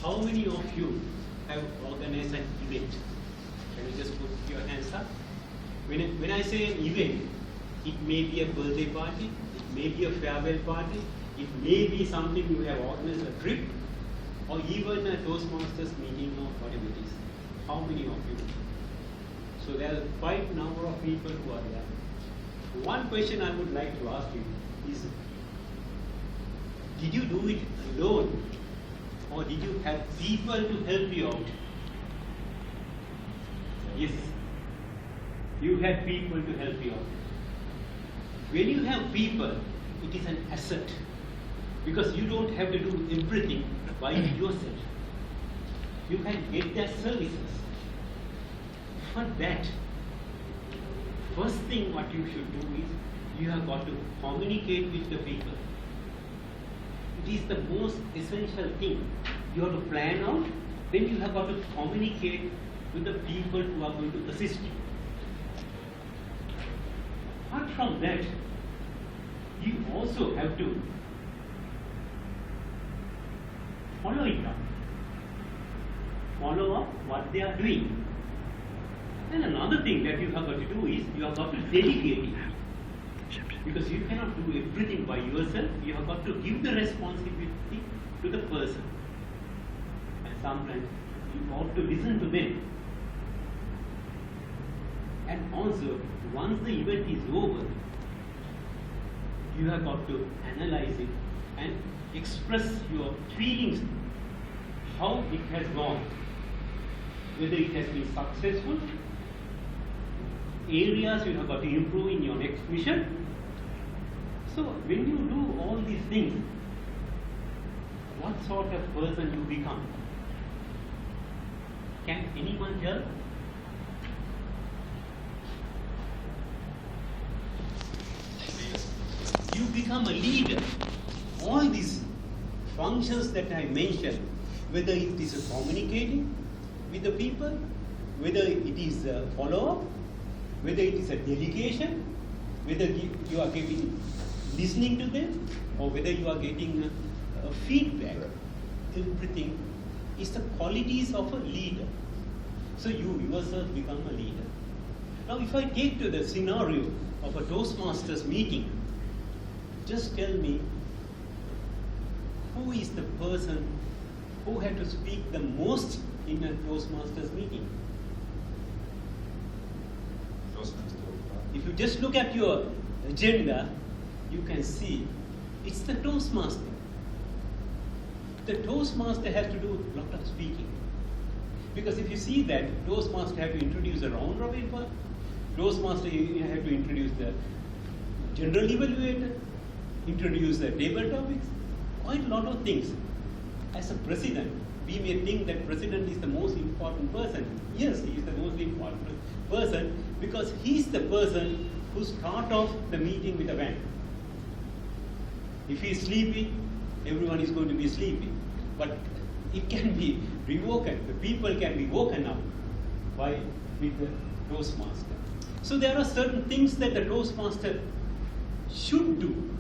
How many of you have organized an event? Can you just put your hands up? When I say an event, it may be a birthday party, it may be a farewell party, it may be something you have organized a trip, or even a Toastmasters meeting or whatever it is. How many of you? So there are quite a number of people who are there. One question I would like to ask you is, did you do it alone, or did you have people to help you out? Yes, you had people to help you out. When you have people, it is an asset, because you don't have to do everything by yourself. You can get their services. For that, first thing what you should do is, you have got to communicate with the people. It is the most essential thing. You have to plan out, then you have got to communicate with the people who are going to assist you. Apart from that, you also have to follow it up. Follow up what they are doing. And another thing that you have got to do is, you have got to delegate it. Because you cannot do everything by yourself, you have got to give the responsibility to the person. And sometimes you ought to listen to them. And also, once the event is over, you have got to analyze it and express your feelings, how it has gone, whether it has been successful, areas you have got to improve in your next mission. So when you do all these things, what sort of person you become? Can anyone help? You become a leader. All these functions that I mentioned, whether it is communicating with the people, whether it is a follow-up, whether it is a delegation, whether you are listening to them, or whether you are getting feedback, everything is the qualities of a leader. So you yourself become a leader. Now if I take to the scenario of a Toastmasters meeting, just tell me, who is the person who had to speak the most in a Toastmasters meeting? If you just look at your agenda, you can see it's the Toastmaster. The Toastmaster has to do a lot of speaking. Because if you see that, Toastmaster have to introduce a round robin part, Toastmaster you have to introduce the general evaluator, introduce the table topics, quite a lot of things. As a president, we may think that president is the most important person. Yes, he is the most important person because he is the person who starts off the meeting with a bang. If he is sleepy, everyone is going to be sleepy. But it can be rewoken. The people can be woken up with the Toastmaster. So there are certain things that the Toastmaster should do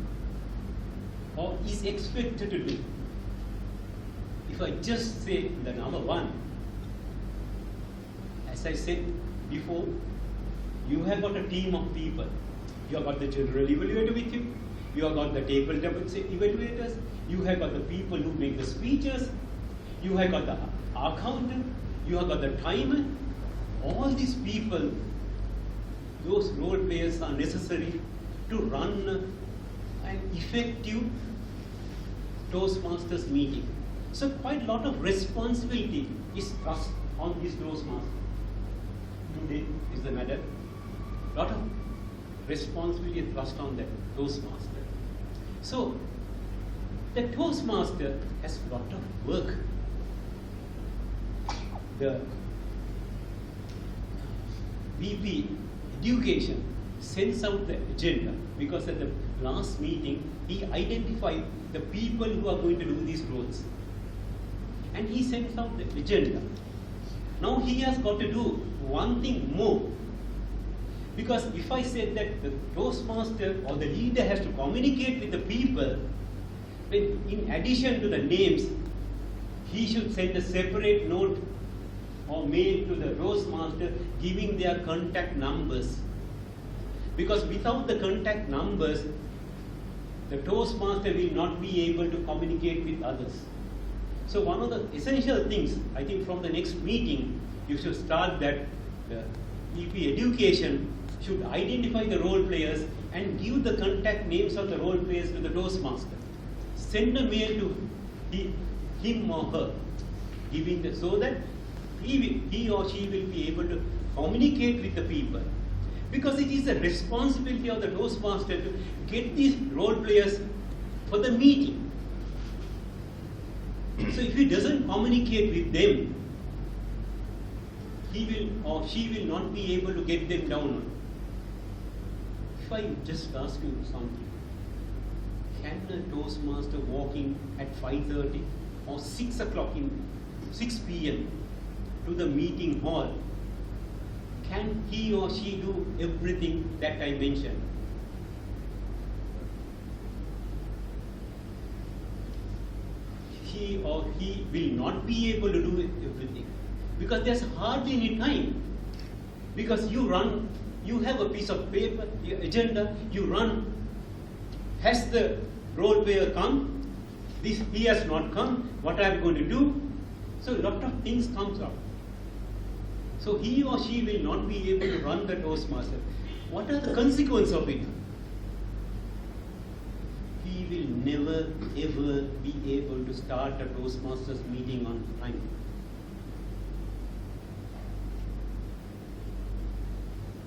or is expected to do. If I just say the number one, as I said before, you have got a team of people. You have got the general evaluator with you. You have got the table evaluators. You have got the people who make the speeches. You have got the accountant. You have got the timer. All these people, those role players are necessary to run an effective Toastmasters meeting. So quite a lot of responsibility is thrust on this Toastmaster. Today is the matter. A lot of responsibility is thrust on the Toastmaster. So the Toastmaster has a lot of work. The VP Education sends out the agenda because at the last meeting he identified the people who are going to do these roles. And he sends out the agenda. Now he has got to do one thing more. Because if I said that the Toastmaster or the leader has to communicate with the people, then in addition to the names, he should send a separate note or mail to the Toastmaster giving their contact numbers. Because without the contact numbers, the Toastmaster will not be able to communicate with others. So one of the essential things, I think from the next meeting, you should start that the EP education should identify the role players and give the contact names of the role players to the Toastmaster. Send a mail to him or her, giving the, so that he or she will be able to communicate with the people. Because it is the responsibility of the Toastmaster to get these role players for the meeting. So if he doesn't communicate with them, he will or she will not be able to get them down. If I just ask you something, can a Toastmaster walking at 5:30 or 6 o'clock in 6 p.m. to the meeting hall, can he or she do everything that I mentioned? He or he will not be able to do everything because there's hardly any time. Because you have a piece of paper, your agenda, you run. Has the role player come? He has not come. What am I going to do? So a lot of things comes up. So he or she will not be able to run the Toastmaster. What are the consequences of it? He will never ever be able to start a Toastmasters meeting on time.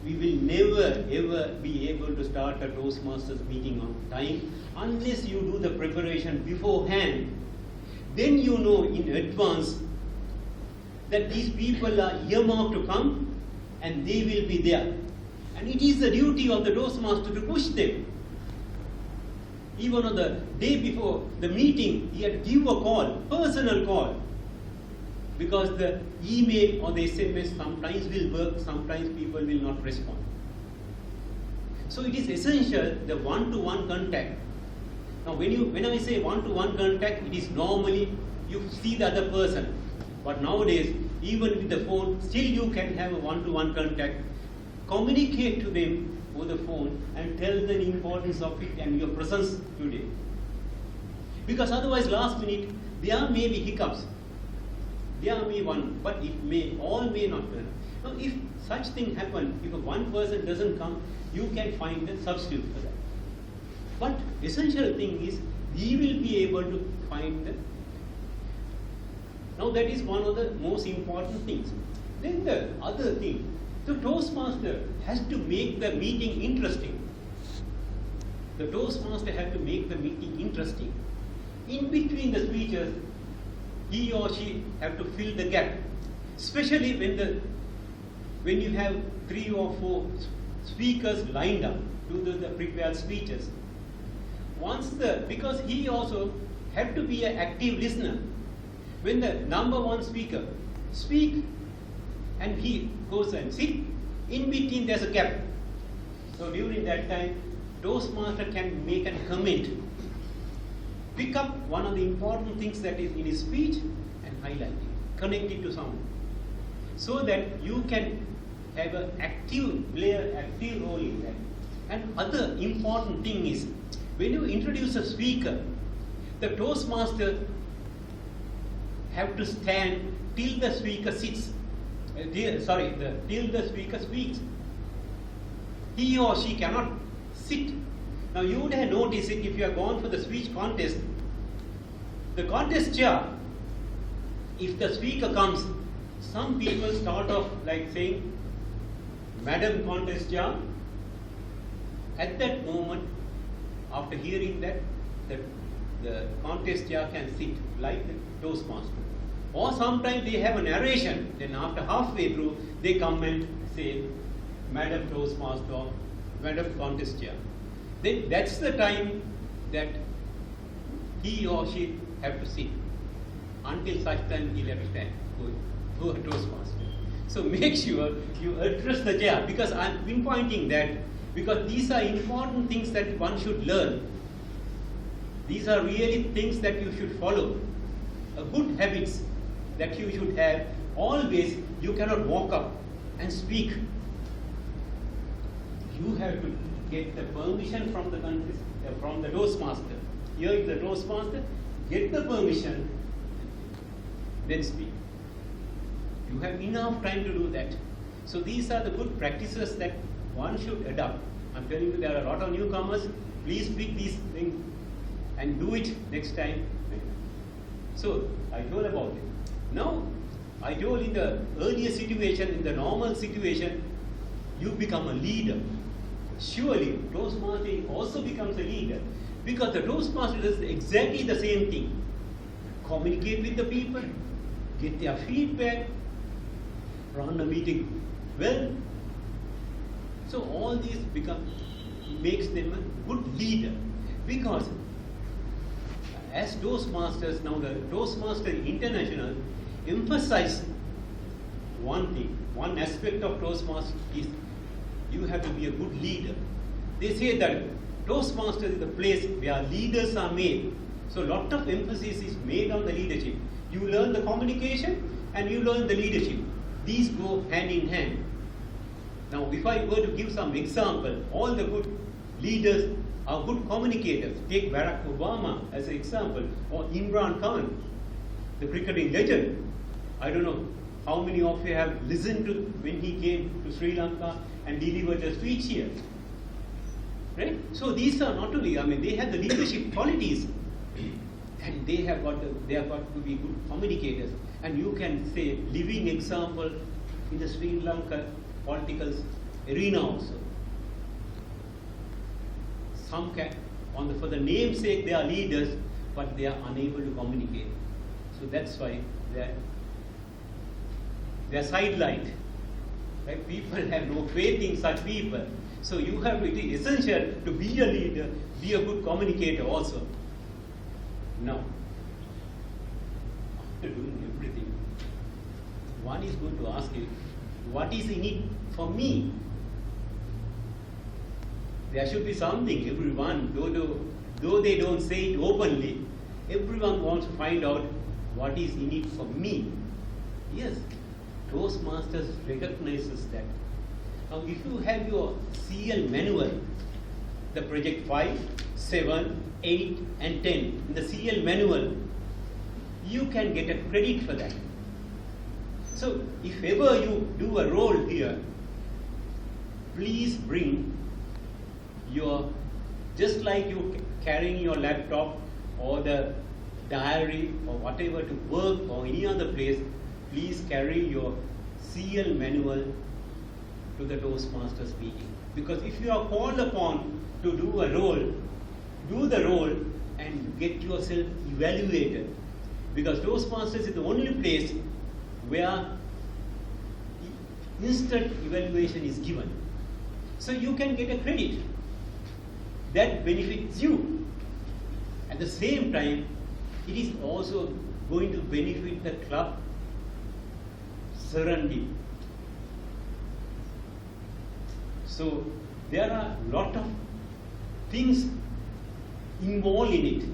We will never ever be able to start a Toastmasters meeting on time unless you do the preparation beforehand. Then you know in advance that these people are earmarked to come and they will be there. And it is the duty of the Toastmaster to push them. Even on the day before the meeting, he had to give a call, personal call. Because the email or the SMS sometimes will work, sometimes people will not respond. So it is essential, the one-to-one contact. Now when I say one-to-one contact, it is normally you see the other person. But nowadays, even with the phone, still you can have a one-to-one contact. Communicate to them over the phone and tell them the importance of it and your presence today. Because otherwise, last minute, there may be hiccups. There may one, but it all may not turn. Now, if such thing happen, if one person doesn't come, you can find a substitute for that. But essential thing is, we will be able to find the. Now that is one of the most important things. Then the other thing, the Toastmaster has to make the meeting interesting. The Toastmaster has to make the meeting interesting. In between the speeches, he or she have to fill the gap. Especially when you have 3 or 4 speakers lined up to do the prepared speeches. Because he also have to be an active listener. When the number 1 speaker speak and he goes and sit, in between there's a gap. So during that time, Toastmaster can make a comment, pick up one of the important things that is in his speech and highlight it, connect it to someone. So that you can have an active role in that. And other important thing is, when you introduce a speaker, the Toastmaster have to stand till the speaker sits. Till the speaker speaks. He or she cannot sit. Now you would have noticed it if you have gone for the speech contest. The contest chair, if the speaker comes, some people start off like saying, Madam Contest Chair. At that moment, after hearing that, the contest chair can sit like the Toastmaster. Or sometimes they have a narration, then after halfway through, they come and say, Madam Toastmaster or Madam Contest Chair. Then that's the time that he or she have to sit. Until such time he'll have to stand, go a Toastmaster. So make sure you address the chair, because I'm pinpointing that, because these are important things that one should learn. These are really things that you should follow. A good habits that you should have. Always, you cannot walk up and speak. You have to get the permission from the Toastmaster. Here is the Toastmaster. Get the permission, then speak. You have enough time to do that. So these are the good practices that one should adopt. I'm telling you, there are a lot of newcomers. Please pick these things and do it next time. So I told about it. Now, I told in the earlier situation, in the normal situation, you become a leader. Surely, Toastmaster also becomes a leader, because the Toastmaster does exactly the same thing. Communicate with the people, get their feedback, run a meeting well. So all these makes them a good leader, because as Toastmasters, now the Toastmaster International emphasize one thing, one aspect of Toastmasters is you have to be a good leader. They say that Toastmasters is the place where leaders are made. So a lot of emphasis is made on the leadership. You learn the communication and you learn the leadership. These go hand in hand. Now, if I were to give some example, all the good leaders are good communicators. Take Barack Obama as an example, or Imran Khan, the cricketing legend. I don't know how many of you have listened to when he came to Sri Lanka and delivered a speech here. Right? So these are not only, they have the leadership qualities, and they have got to be good communicators. And you can say living example in the Sri Lanka political arena also. Some can, for the namesake, they are leaders, but they are unable to communicate. So that's why they are sidelined. Right? People have no faith in such people. So it is essential to be a leader, be a good communicator also. Now, after doing everything, one is going to ask you, what is in it for me? There should be something. Everyone, though they don't say it openly, everyone wants to find out what is in it for me. Yes, Toastmasters recognizes that. Now, if you have your CL manual, the project 5, 7, 8, and 10, in the CL manual, you can get a credit for that. So, if ever you do a role here, please bring just like you carrying your laptop or the diary or whatever to work or any other place, please carry your CL manual to the Toastmaster speaking. Because if you are called upon to do a role, do the role and get yourself evaluated. Because Toastmasters is the only place where instant evaluation is given. So you can get a credit. That benefits you. At the same time, it is also going to benefit the club surrounding. So there are a lot of things involved in it.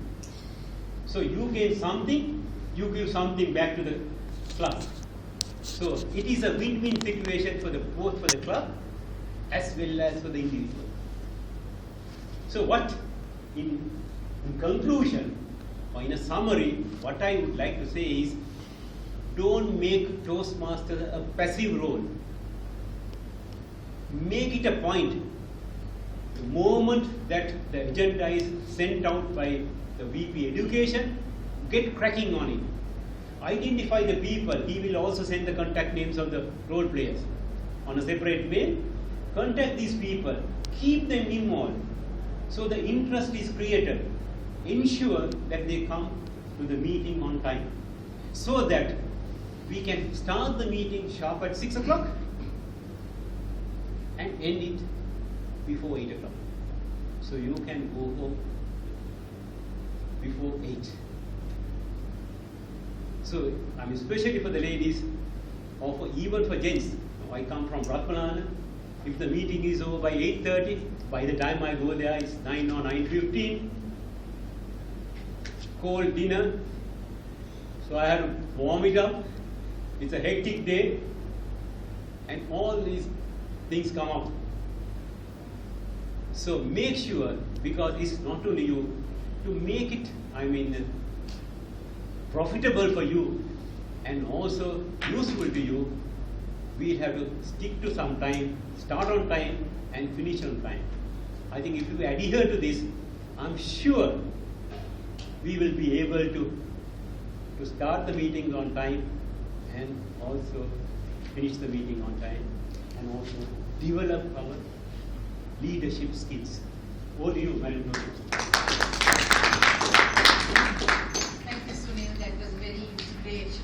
So you gain something, you give something back to the club. So it is a win-win situation for both for the club as well as for the individual. So what, in conclusion, or in a summary, what I would like to say is, don't make Toastmasters a passive role. Make it a point. The moment that the agenda is sent out by the VP Education, get cracking on it. Identify the people. He will also send the contact names of the role players on a separate mail. Contact these people. Keep them involved. So the interest is created. Ensure that they come to the meeting on time, so that we can start the meeting sharp at 6 o'clock and end it before 8 o'clock. So you can go home before 8. So especially for the ladies, or even for gents. I come from Ratmanana. If the meeting is over by 8:30, by the time I go there, it's 9 or 9:15. Cold dinner, So I had to warm it up. It's a hectic day, and all these things come up. So make sure, because it's not only you, to make it, profitable for you and also useful to you, we have to stick to some time, start on time and finish on time. I think if you adhere to this, I'm sure we will be able to start the meetings on time and also finish the meeting on time and also develop our leadership skills. Over to you, Madam Toastmaster.